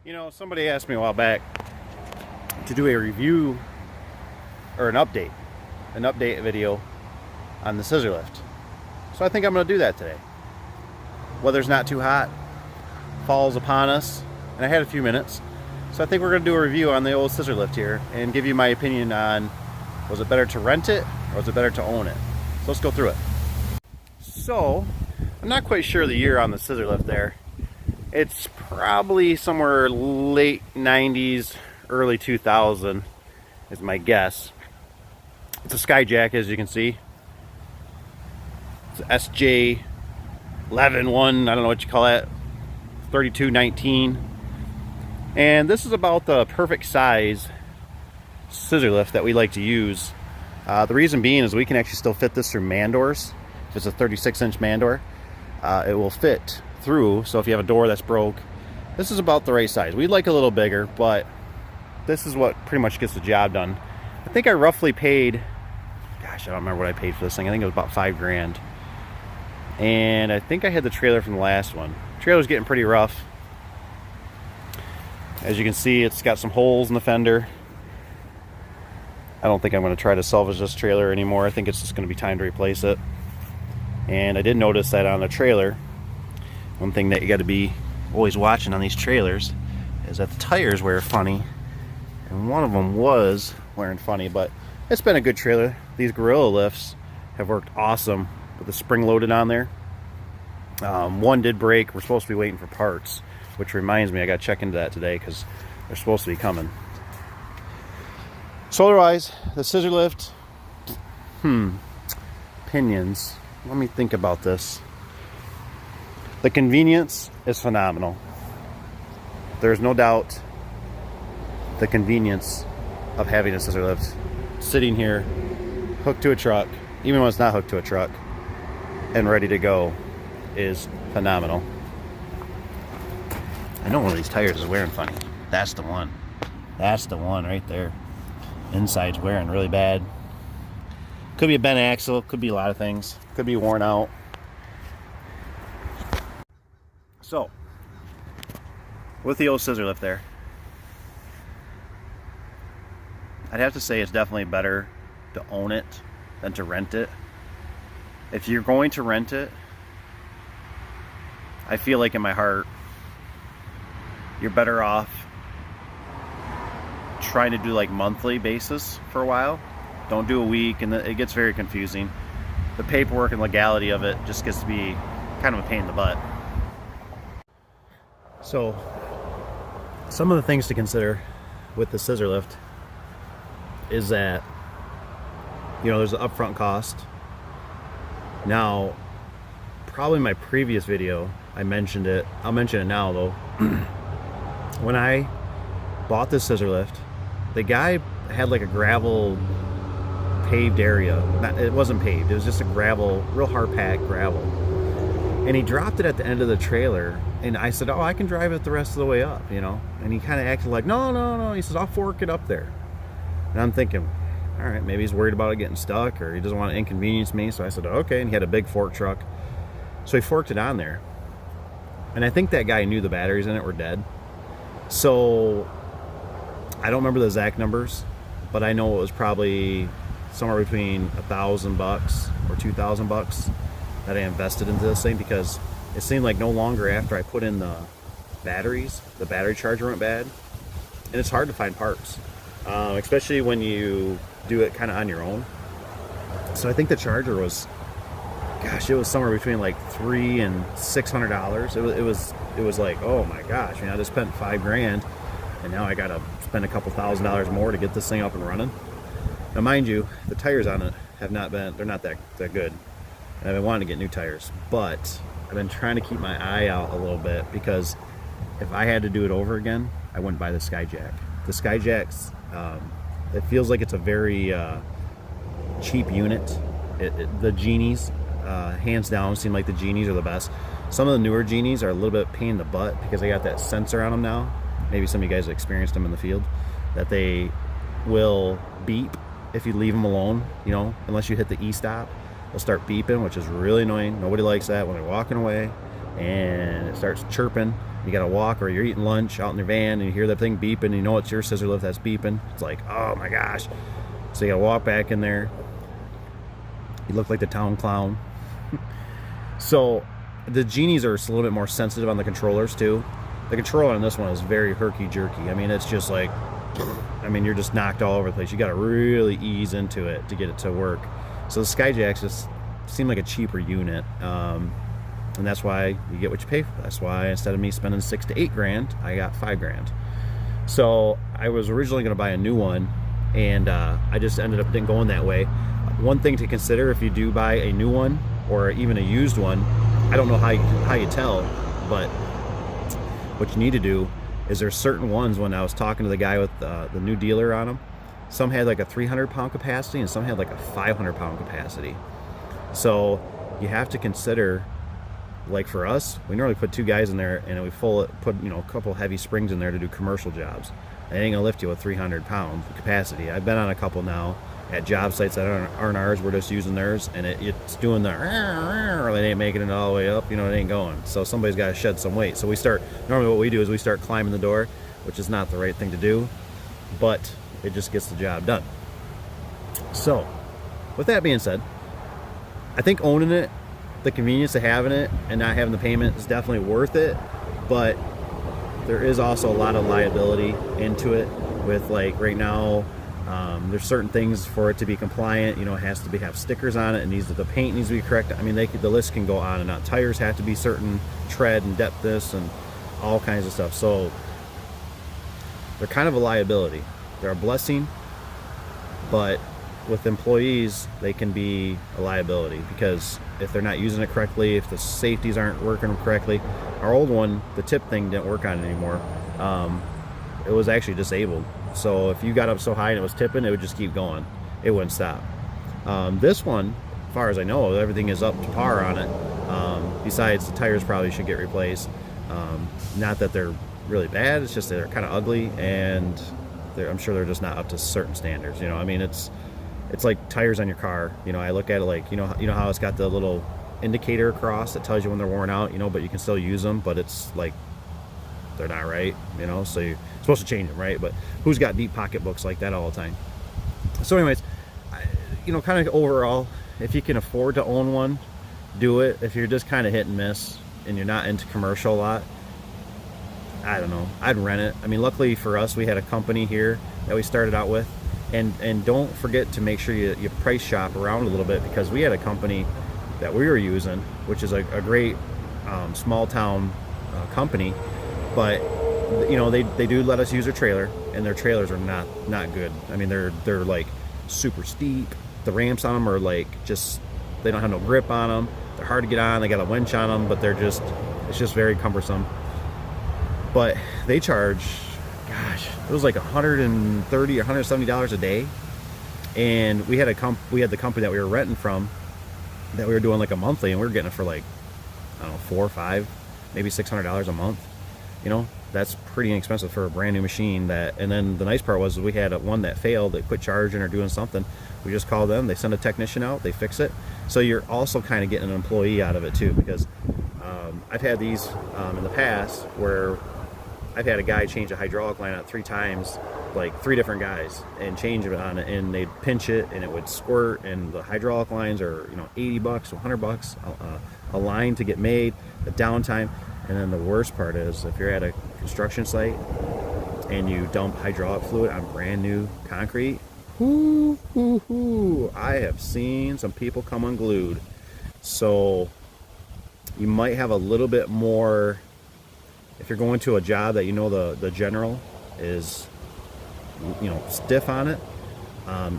You know, somebody asked me a while back to do a review or an update video on the scissor lift. So I think I'm going to do that today. Weather's not too hot, fall's upon us, and I had a few minutes. So I think we're going to do a review on the old scissor lift here and give you my opinion on, was it better to rent it or was it better to own it? So let's go through it. So I'm not quite sure the year on the scissor lift there. It's probably somewhere late 90s, early 2000 is my guess. It's a Skyjack, as you can see. It's SJ 11-1, I don't know what you call that, 3219. And this is about the perfect size scissor lift that we like to use. The reason being is we can actually still fit this through man doors. If it's a 36-inch man door, it will fit through. So if you have a door that's broke, this is about the right size. We'd like a little bigger, but this is what pretty much gets the job done. I think I roughly paid, gosh, I don't remember what I paid for this thing. I think it was about $5,000. And I think I had the trailer from the last one. The trailer's getting pretty rough. As you can see, it's got some holes in the fender. I don't think I'm going to try to salvage this trailer anymore. I think it's just going to be time to replace it. And I did notice that on the trailer, one thing that you got to be always watching on these trailers is that the tires wear funny. And one of them was wearing funny, but it's been a good trailer. These Gorilla lifts have worked awesome with the spring loaded on there. One did break. We're supposed to be waiting for parts, which reminds me I got to check into that today because they're supposed to be coming. So otherwise, the scissor lift, opinions. Let me think about this. The convenience is phenomenal. There's no doubt the convenience of having a scissor lift sitting here, hooked to a truck, even when it's not hooked to a truck, and ready to go is phenomenal. I know one of these tires is wearing funny. That's the one. That's the one right there. Inside's wearing really bad. Could be a bent axle, could be a lot of things. Could be worn out. So, with the old scissor lift there, I'd have to say it's definitely better to own it than to rent it. If you're going to rent it, I feel like in my heart, you're better off trying to do like monthly basis for a while. Don't do a week, and it gets very confusing. The paperwork and legality of it just gets to be kind of a pain in the butt. So, some of the things to consider with the scissor lift is that, you know, there's an upfront cost. Now, probably in my previous video, I mentioned it. I'll mention it now though. When I bought this scissor lift, the guy had like a gravel paved area. It wasn't paved, it was just a gravel, real hard packed gravel. And he dropped it at the end of the trailer, and I said, oh, I can drive it the rest of the way up, you know? And he kind of acted like, no. He says, I'll fork it up there. And I'm thinking, all right, maybe he's worried about it getting stuck, or he doesn't want to inconvenience me. So I said, okay. And he had a big fork truck. So he forked it on there. And I think that guy knew the batteries in it were dead. So I don't remember the exact numbers, but I know it was probably somewhere between $1,000 or $2,000 that I invested into this thing, because it seemed like no longer after I put in the batteries, the battery charger went bad. And it's hard to find parts, especially when you do it kind of on your own. So I think the charger was, gosh, it was somewhere between like $300 and $600. It was like, oh my gosh, I just spent $5,000, and now I gotta spend a couple $1,000s more to get this thing up and running. Now mind you, the tires on it they're not that good. And I've been wanting to get new tires, but I've been trying to keep my eye out a little bit, because if I had to do it over again, I wouldn't buy the Skyjack. The Skyjacks, it feels like it's a very cheap unit. The Genies, hands down, seem like the Genies are the best. Some of the newer Genies are a little bit pain in the butt because they got that sensor on them now. Maybe some of you guys have experienced them in the field, that they will beep if you leave them alone, you know, unless you hit the e-stop. They'll start beeping, which is really annoying. Nobody likes that when they're walking away, and it starts chirping. You gotta walk, or you're eating lunch out in your van and you hear that thing beeping, and you know it's your scissor lift that's beeping. It's like, oh my gosh. So you gotta walk back in there. You look like the town clown. So the Genies are a little bit more sensitive on the controllers too. The controller on this one is very herky-jerky. I mean, it's just like, I mean, you're just knocked all over the place. You gotta really ease into it to get it to work. So the Skyjacks just seem like a cheaper unit. And that's why you get what you pay for. That's why instead of me spending $6 to $8 grand, I got $5 grand. So I was originally going to buy a new one, and I just ended up going that way. One thing to consider if you do buy a new one or even a used one, I don't know how you tell, but what you need to do is there's certain ones. When I was talking to the guy with the new dealer on them, some had like a 300-pound capacity and some had like a 500-pound capacity. So you have to consider, like for us, we normally put 2 guys in there and we put a couple heavy springs in there to do commercial jobs. It ain't gonna lift you with 300-pound capacity. I've been on a couple now at job sites that aren't ours. We're just using theirs, and it's doing the, or it ain't making it all the way up. It ain't going. So somebody's got to shed some weight. So normally what we do is we start climbing the door, which is not the right thing to do, but it just gets the job done. So with that being said, I think owning it, the convenience of having it and not having the payment is definitely worth it, but there is also a lot of liability into it with, like, right now, there's certain things for it to be compliant. It has to have stickers on it, and the paint needs to be correct. I mean, the list can go on and on. Tires have to be certain tread and depthness and all kinds of stuff. So they're kind of a liability. They're a blessing, but with employees, they can be a liability, because if they're not using it correctly, if the safeties aren't working correctly. Our old one, the tip thing didn't work on it anymore. It was actually disabled. So if you got up so high and it was tipping, it would just keep going. It wouldn't stop. This one, as far as I know, everything is up to par on it. Besides, the tires probably should get replaced. Not that they're really bad, it's just they're kind of ugly, and I'm sure they're just not up to certain standards. I mean, it's like tires on your car. I look at it like, you know how it's got the little indicator across that tells you when they're worn out, but you can still use them, but it's like they're not right, so you're supposed to change them, right? But who's got deep pocketbooks like that all the time? So anyways, kind of overall, if you can afford to own one, do it. If you're just kind of hit and miss and you're not into commercial a lot, I don't know, I'd rent it. I mean, luckily for us, we had a company here that we started out with. And don't forget to make sure you price shop around a little bit, because we had a company that we were using, which is a great small town company, but they do let us use their trailer, and their trailers are not good. I mean, they're like super steep. The ramps on them are like they don't have no grip on them. They're hard to get on. They got a winch on them, but it's just very cumbersome. But they charge, gosh, it was like $130 or $170 a day, and we had the company that we were renting from, that we were doing like a monthly, and we were getting it for like, I don't know, $400 or $500, maybe $600 a month. That's pretty inexpensive for a brand new machine. And then the nice part was we had one that failed, that quit charging or doing something. We just called them, they send a technician out, they fix it. So you're also kind of getting an employee out of it too, because I've had these in the past where I've had a guy change a hydraulic line out 3 times, like 3 different guys, and change it on it, and they'd pinch it and it would squirt, and the hydraulic lines are $80 to $100 a line to get made, the downtime. And then the worst part is, if you're at a construction site and you dump hydraulic fluid on brand new concrete, I have seen some people come unglued. So you might have a little bit more, if you're going to a job that the general is stiff on it,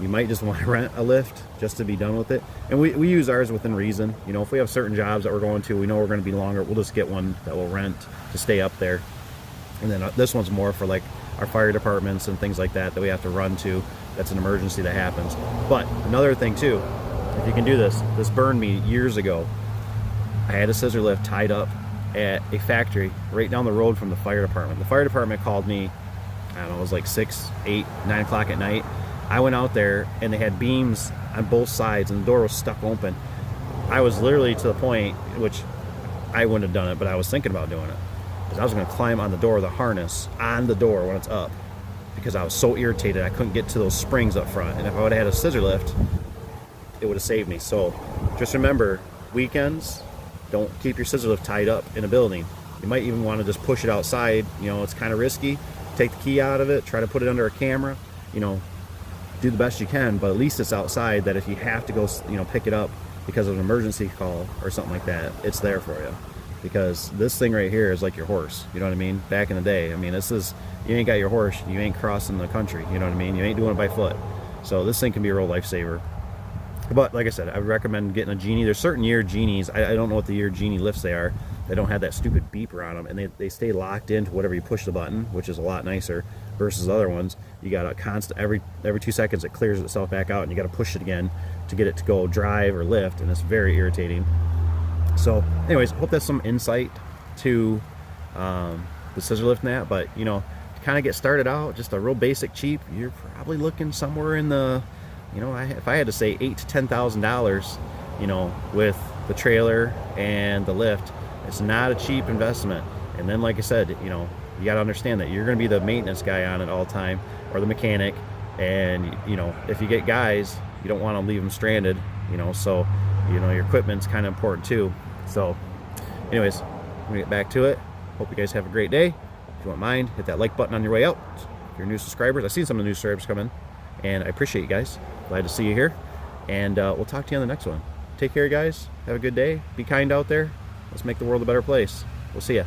you might just want to rent a lift just to be done with it. And we use ours within reason. If we have certain jobs that we're going to, we know we're going to be longer, we'll just get one that we'll rent to stay up there. And then this one's more for like our fire departments and things like that we have to run to. That's an emergency that happens. But another thing too, if you can do this burned me years ago. I had a scissor lift tied up at a factory right down the road from the fire department. The fire department called me, I don't know, it was like 6, 8, 9 o'clock at night. I went out there and they had beams on both sides and the door was stuck open. I was literally to the point, which I wouldn't have done it, but I was thinking about doing it. is I was going to climb on the door with a harness on the door when it's up, because I was so irritated I couldn't get to those springs up front. And if I would have had a scissor lift, it would have saved me. So just remember, weekends, don't keep your scissor lift tied up in a building. You might even want to just push it outside. You know, it's kind of risky. Take the key out of it, try to put it under a camera, you know, do the best you can, but at least it's outside, that if you have to go, you know, pick it up because of an emergency call or something like that, it's there for you. Because this thing right here is like your horse, you know what I mean? Back in the day, I mean, this is, you ain't got your horse, you ain't crossing the country, you know what I mean? You ain't doing it by foot. So this thing can be a real lifesaver. But like I said, I would recommend getting a Genie. There's certain year Genies, I don't know what the year Genie lifts they are. They don't have that stupid beeper on them, and they stay locked into whatever you push the button, which is a lot nicer versus other ones. You got a constant, every 2 seconds it clears itself back out, and you got to push it again to get it to go drive or lift, and it's very irritating. So anyways, hope that's some insight to the scissor lift and that. But you know, to kind of get started out, just a real basic cheap, you're probably looking somewhere in the, you know, if I had to say $8,000 to $10,000, you know, with the trailer and the lift. It's not a cheap investment. And then, like I said, you know, you got to understand that you're going to be the maintenance guy on it all the time, or the mechanic. And you know, if you get guys, you don't want to leave them stranded, you know, so you know, your equipment's kind of important too. So anyways, I'm gonna get back to it. Hope you guys have a great day. If you don't mind, hit that like button on your way out. If you're new subscribers, I've seen some of the new subscribers come in, and I appreciate you guys. Glad to see you here, and we'll talk to you on the next one. Take care, guys. Have a good day. Be kind out there. Let's make the world a better place. We'll see ya.